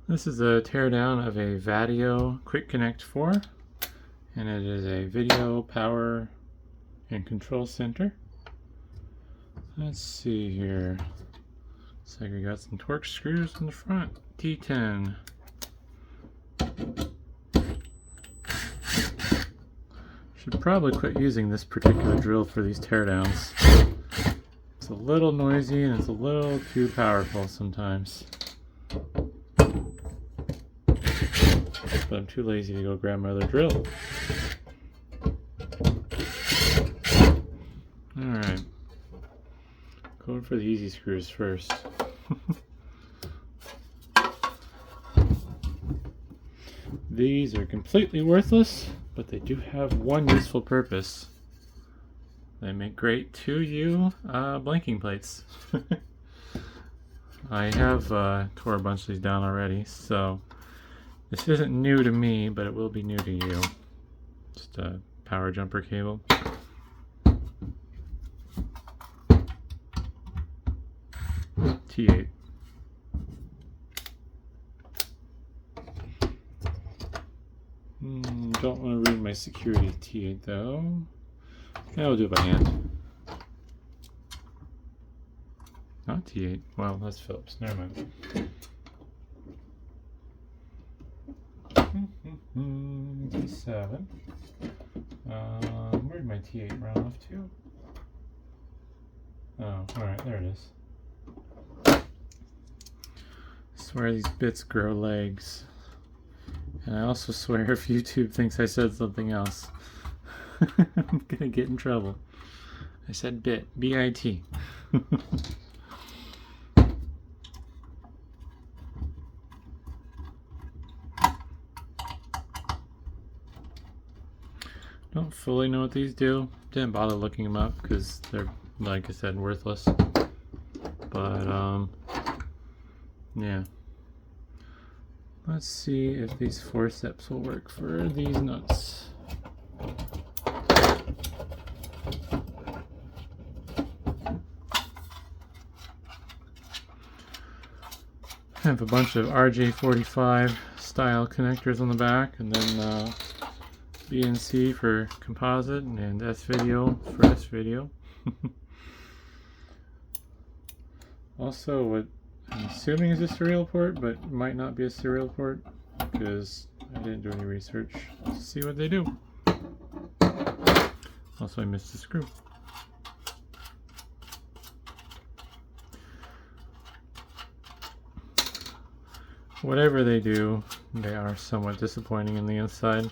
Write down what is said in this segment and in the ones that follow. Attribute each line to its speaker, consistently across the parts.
Speaker 1: This is a teardown of a Vaddio Quick Connect 4, and it is a video, power, and control center. Let's see here. Looks like we got some Torx screws in the front. T10. Should probably quit using this particular drill for these teardowns. It's a little noisy and it's a little too powerful sometimes. But I'm too lazy to go grab my other drill. Alright. Going for the easy screws first. These are completely worthless, but they do have one useful purpose. They make great 2U blanking plates. I have tore a bunch of these down already, so this isn't new to me, but it will be new to you. Just a power jumper cable. T8. Don't want to ruin my security T8 though. Yeah, I'll do it by hand. Not T8. Well, that's Phillips. Never mind. T7. Where'd my T8 run off to? Oh, alright, there it is. I swear these bits grow legs. And I also swear if YouTube thinks I said something else, I'm gonna get in trouble. I said bit. B-I-T. Don't fully know what these do. Didn't bother looking them up because they're, like I said, worthless. But, yeah. Let's see if these forceps will work for these nuts. I have a bunch of RJ45 style connectors on the back, and then BNC for composite and S-video for S-video. Also, what I'm assuming is a serial port, but might not be a serial port because I didn't do any research to see what they do. Also, I missed a screw. Whatever they do, they are somewhat disappointing in the inside.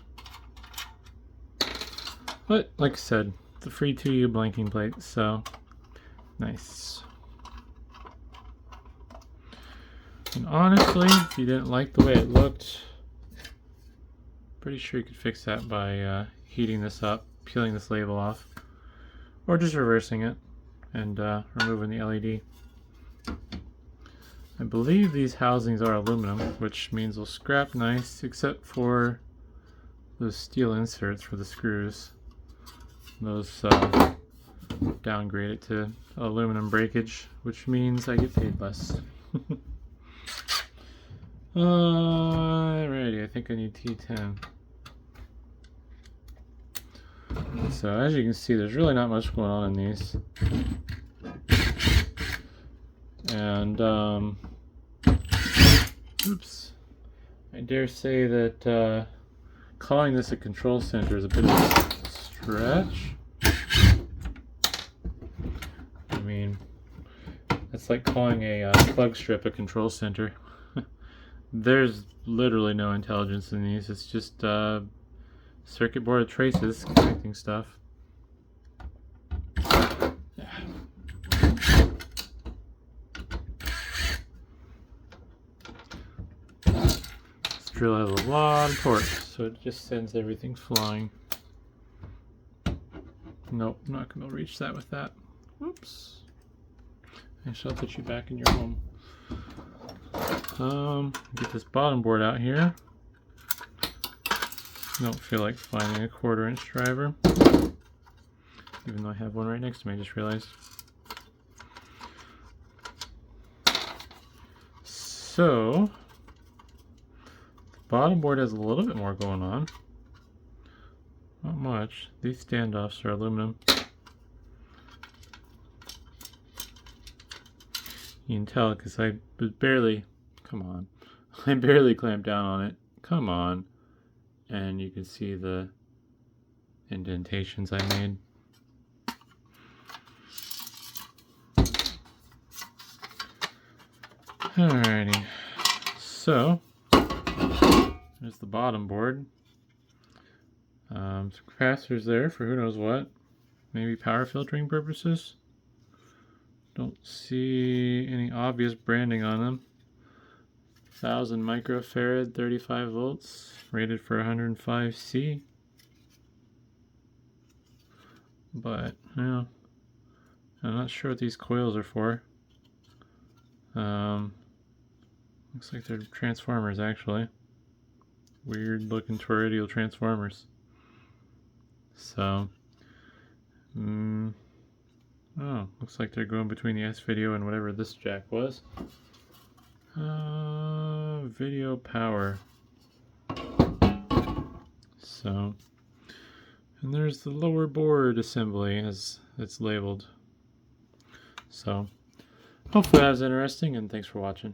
Speaker 1: But, like I said, it's a free 2U blanking plate, so nice. And honestly, if you didn't like the way it looked, pretty sure you could fix that by heating this up, peeling this label off, or just reversing it and removing the LED. I believe these housings are aluminum, which means they'll scrap nice, except for those steel inserts for the screws. Those downgrade it to aluminum breakage, which means I get paid less. Alrighty, I think I need T10. So as you can see, there's really not much going on in these. And oops, I dare say that calling this a control center is a bit of a stretch. I mean, it's like calling a plug strip a control center. There's literally no intelligence in these. It's just circuit board traces connecting stuff. This drill has a lot of torque, so it just sends everything flying. Nope, I'm not going to reach that with that. Whoops. I shall put you back in your home. Get this bottom board out here. Don't feel like finding a 1/4" driver, even though I have one right next to me, I just realized. So Bottom board has a little bit more going on. Not much. These standoffs are aluminum. You can tell because I barely, come on, I barely clamped down on it. Come on. And you can see the indentations I made. Alrighty, so there's the bottom board. Some capacitors there for who knows what. Maybe power filtering purposes. Don't see any obvious branding on them. 1000 microfarad, 35 volts, rated for 105C. But, yeah, I'm not sure what these coils are for. Looks like they're transformers, actually. Weird looking toroidal transformers. So, oh, looks like they're going between the S-video and whatever this jack was. Video power. So, and there's the lower board assembly as it's labeled. So, hopefully that was interesting, and thanks for watching.